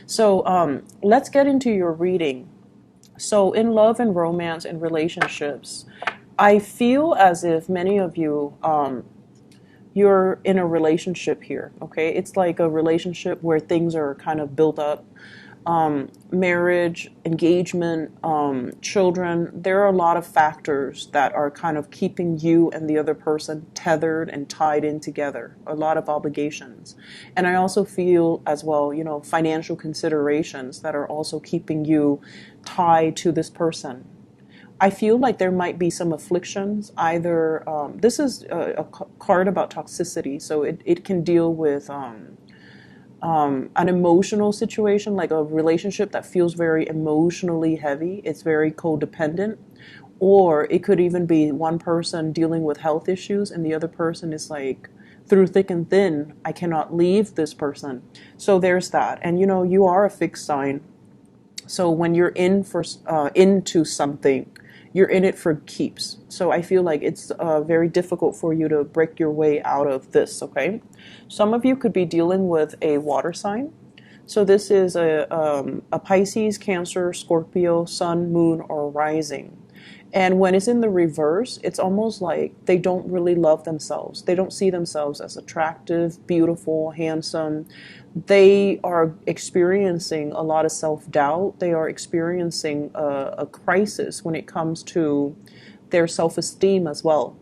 So let's get into your reading. So in love and romance and relationships, I feel as if many of you, you're in a relationship here, okay? It's like a relationship where things are kind of built up. Marriage, engagement, children, there are a lot of factors that are kind of keeping you and the other person tethered and tied in together, a lot of obligations. And I also feel as well, financial considerations that are also keeping you tied to this person. I feel like there might be some afflictions. Either this is a card about toxicity, so it can deal with an emotional situation, like a relationship that feels very emotionally heavy. It's very codependent. Or it could even be one person dealing with health issues and the other person is like, through thick and thin, I cannot leave this person. So there's that. And you are a fixed sign. So when you're into something, you're in it for keeps. So I feel like it's very difficult for you to break your way out of this, okay? Some of you could be dealing with a water sign. So this is a Pisces, Cancer, Scorpio, Sun, Moon, or Rising. And when it's in the reverse, it's almost like they don't really love themselves. They don't see themselves as attractive, beautiful, handsome. They are experiencing a lot of self-doubt. They are experiencing a crisis when it comes to their self-esteem as well.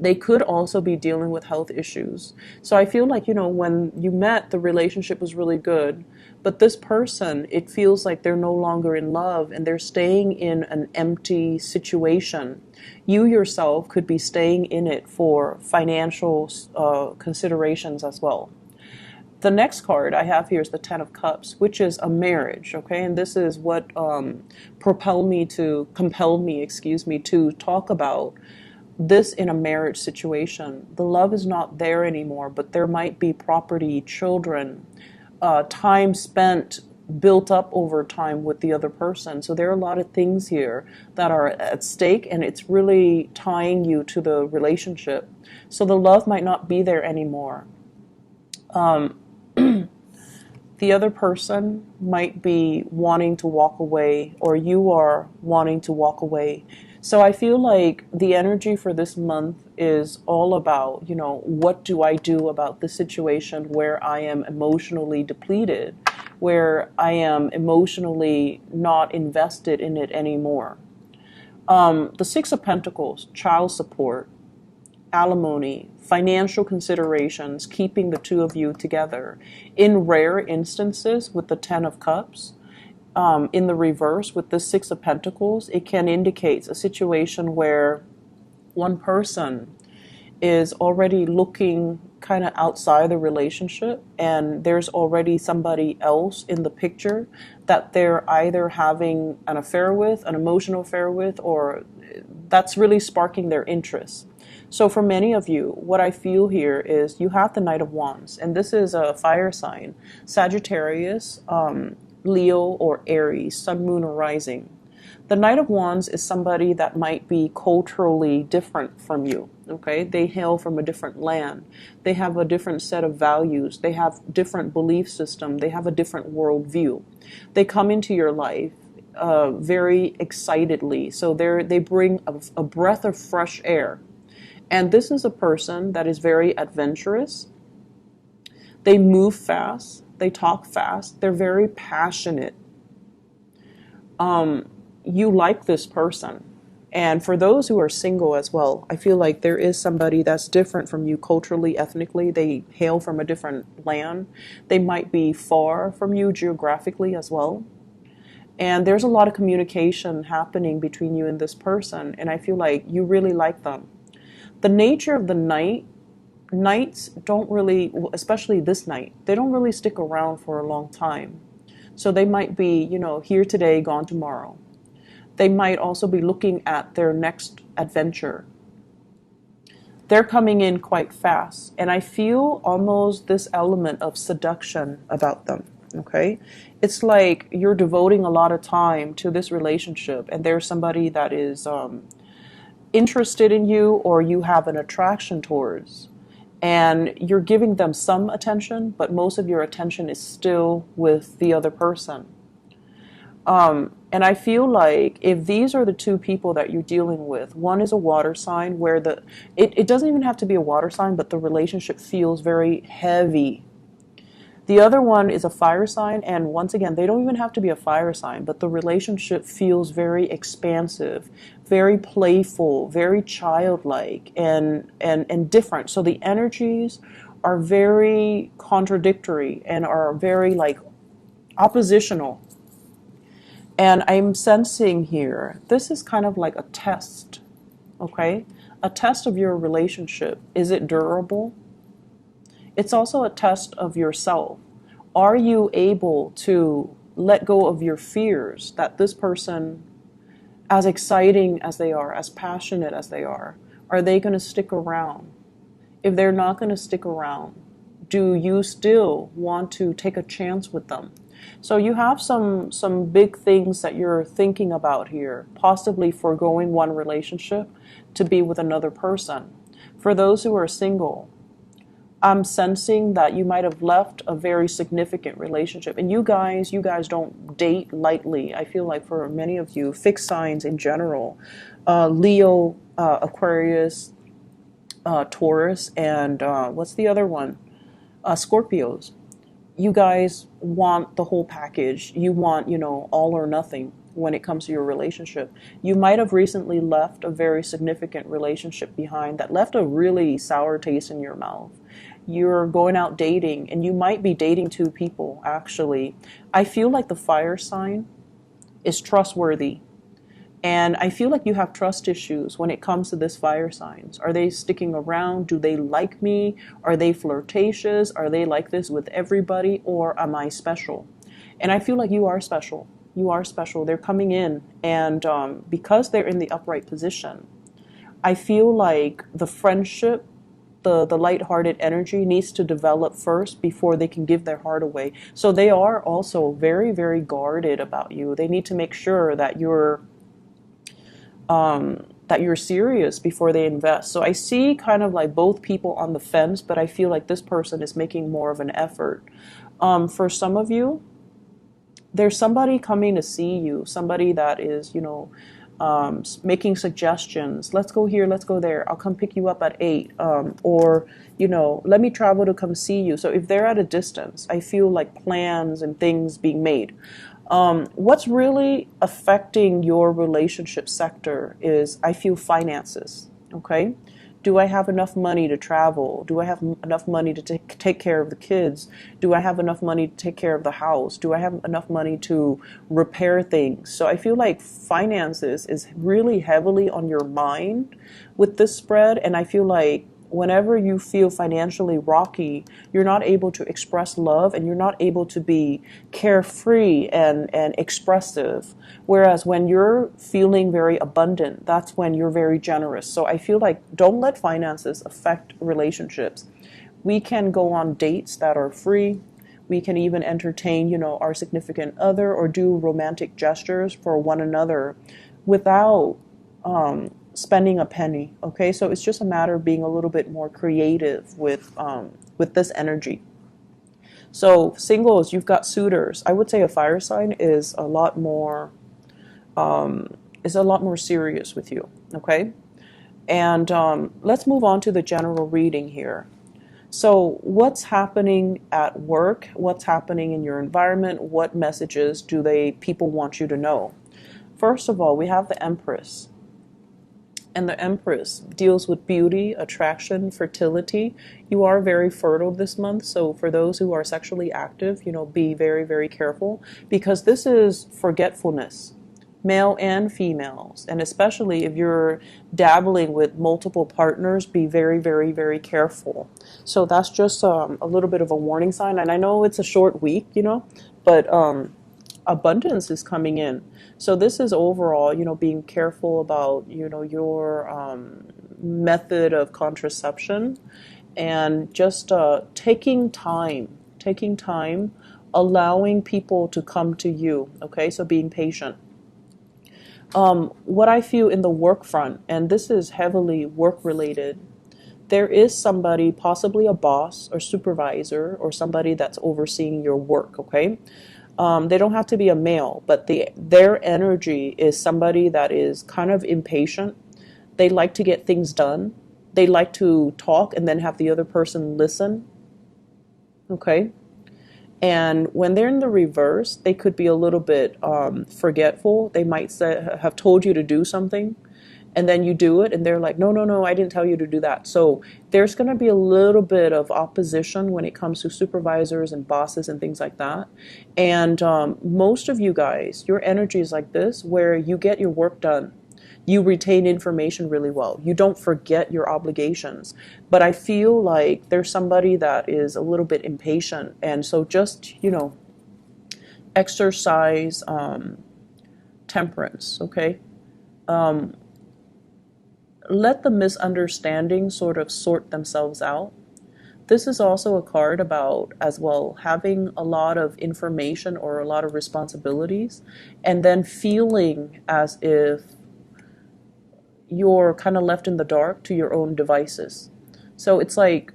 They could also be dealing with health issues. So I feel like, when you met, the relationship was really good. But this person, it feels like they're no longer in love and they're staying in an empty situation. You yourself could be staying in it for financial considerations as well. The next card I have here is the Ten of Cups, which is a marriage, okay? And this is what compelled me, to talk about this in a marriage situation. The love is not there anymore, but there might be property, children, time spent built up over time with the other person. So there are a lot of things here that are at stake, and it's really tying you to the relationship. So the love might not be there anymore. The other person might be wanting to walk away, or you are wanting to walk away. So I feel like the energy for this month is all about, what do I do about the situation where I am emotionally depleted, where I am emotionally not invested in it anymore. The Six of Pentacles, child support, alimony, financial considerations, keeping the two of you together. In rare instances with the Ten of Cups, in the reverse with the Six of Pentacles, it can indicate a situation where one person is already looking kind of outside the relationship and there's already somebody else in the picture that they're either having an affair with, an emotional affair with, or that's really sparking their interest. So for many of you, what I feel here is you have the Knight of Wands, and this is a fire sign, Sagittarius, Leo, or Aries, Sun, Moon, or Rising. The Knight of Wands is somebody that might be culturally different from you, okay? They hail from a different land. They have a different set of values. They have different belief system. They have a different worldview. They come into your life very excitedly. So they bring a breath of fresh air. And this is a person that is very adventurous. They move fast. They talk fast. They're very passionate. You like this person. And for those who are single as well, I feel like there is somebody that's different from you culturally, ethnically. They hail from a different land. They might be far from you geographically as well. And there's a lot of communication happening between you and this person. And I feel like you really like them. The nature of the nights don't really, especially this night, they don't really stick around for a long time. So they might be, here today, gone tomorrow. They might also be looking at their next adventure. They're coming in quite fast. And I feel almost this element of seduction about them, okay? It's like you're devoting a lot of time to this relationship and there's somebody that is interested in you or you have an attraction towards. and you're giving them some attention, but most of your attention is still with the other person. And I feel like if these are the two people that you're dealing with, one is a water sign where it doesn't even have to be a water sign, but the relationship feels very heavy. The other one is a fire sign, and once again, they don't even have to be a fire sign, but the relationship feels very expansive, very playful, very childlike, and different. So the energies are very contradictory and are very like oppositional. And I'm sensing here, this is kind of like a test, okay? A test of your relationship. Is it durable? It's also a test of yourself. Are you able to let go of your fears that this person, as exciting as they are, as passionate as they are they going to stick around? If they're not going to stick around, do you still want to take a chance with them? So you have some big things that you're thinking about here, possibly foregoing one relationship to be with another person. For those who are single, I'm sensing that you might have left a very significant relationship. And you guys don't date lightly. I feel like for many of you, fixed signs in general, Leo, Aquarius, Taurus, and what's the other one? Scorpios. You guys want the whole package. You want, all or nothing when it comes to your relationship. You might have recently left a very significant relationship behind that left a really sour taste in your mouth. You're going out dating, and you might be dating two people, actually. I feel like the fire sign is trustworthy. And I feel like you have trust issues when it comes to this fire signs. Are they sticking around? Do they like me? Are they flirtatious? Are they like this with everybody? Or am I special? And I feel like you are special. You are special. They're coming in. And because they're in the upright position, I feel like the friendship, the lighthearted energy needs to develop first before they can give their heart away. So they are also very, very guarded about you. They need to make sure that you're serious before they invest. So I see kind of like both people on the fence, but I feel like this person is making more of an effort. For some of you, there's somebody coming to see you, somebody that is, making suggestions. Let's go here, let's go there. I'll come pick you up at 8. Or, let me travel to come see you. So if they're at a distance, I feel like plans and things being made. What's really affecting your relationship sector is, I feel, finances, okay? Do I have enough money to travel? Do I have enough money to take care of the kids? Do I have enough money to take care of the house? Do I have enough money to repair things? So I feel like finances is really heavily on your mind with this spread, and I feel like whenever you feel financially rocky, you're not able to express love, and you're not able to be carefree and expressive. Whereas when you're feeling very abundant, that's when you're very generous. So I feel like don't let finances affect relationships. We can go on dates that are free. We can even entertain, our significant other or do romantic gestures for one another without spending a penny. Okay, so it's just a matter of being a little bit more creative with this energy. So singles, you've got suitors. I would say a fire sign is a lot more serious with you. Okay, and let's move on to the general reading here. So what's happening at work? What's happening in your environment? What messages do people want you to know? First of all, we have the Empress. And the Empress deals with beauty, attraction, fertility. You are very fertile this month, so for those who are sexually active, be very, very careful, because this is forgetfulness, male and females. And especially if you're dabbling with multiple partners, be very, very, very careful. So that's just a little bit of a warning sign. And I know it's a short week, but abundance is coming in. So this is overall, being careful about, your method of contraception, and just taking time, allowing people to come to you. Okay, so being patient. What I feel in the work front, and this is heavily work related, there is somebody, possibly a boss or supervisor or somebody that's overseeing your work, okay? They don't have to be a male, but their energy is somebody that is kind of impatient. They like to get things done. They like to talk and then have the other person listen, okay? And when they're in the reverse, they could be a little bit forgetful. They might have told you to do something, and then you do it, and they're like, no, no, no, I didn't tell you to do that. So there's going to be a little bit of opposition when it comes to supervisors and bosses and things like that. And most of you guys, your energy is like this, where you get your work done. You retain information really well. You don't forget your obligations. But I feel like there's somebody that is a little bit impatient. And so just, exercise temperance, okay? Let the misunderstandings sort of sort themselves out. This is also a card about, as well, having a lot of information or a lot of responsibilities, and then feeling as if you're kind of left in the dark to your own devices. So it's like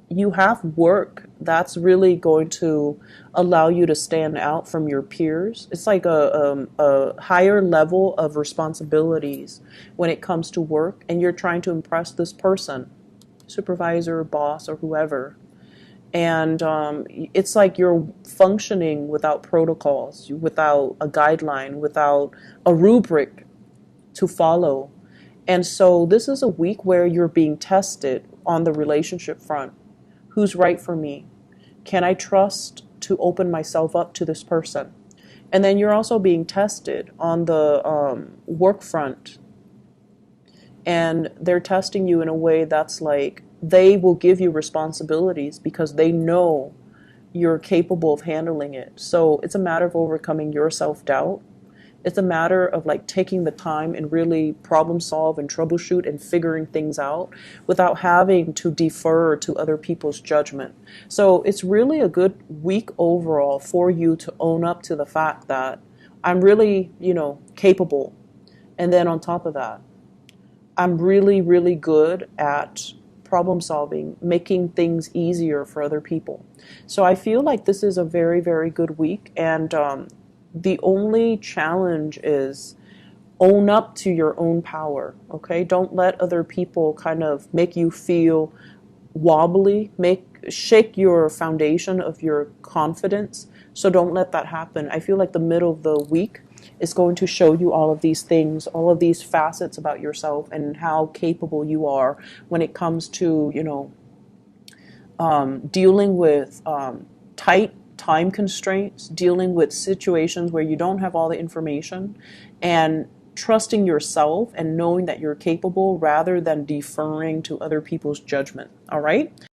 you have work that's really going to allow you to stand out from your peers. It's like a higher level of responsibilities when it comes to work, and you're trying to impress this person, supervisor, boss, or whoever. And it's like you're functioning without protocols, without a guideline, without a rubric to follow. And so this is a week where you're being tested on the relationship front. Who's right for me? Can I trust to open myself up to this person? And then you're also being tested on the work front. And they're testing you in a way that's like, they will give you responsibilities because they know you're capable of handling it. So it's a matter of overcoming your self-doubt. It's a matter of like taking the time and really problem solve and troubleshoot and figuring things out without having to defer to other people's judgment. So it's really a good week overall for you to own up to the fact that I'm really, capable. And then on top of that, I'm really, really good at problem solving, making things easier for other people. So I feel like this is a very, very good week. And the only challenge is own up to your own power, okay? Don't let other people kind of make you feel wobbly, shake your foundation of your confidence. So don't let that happen. I feel like the middle of the week is going to show you all of these things, all of these facets about yourself and how capable you are when it comes to, dealing with tight time constraints, dealing with situations where you don't have all the information, and trusting yourself and knowing that you're capable rather than deferring to other people's judgment. All right?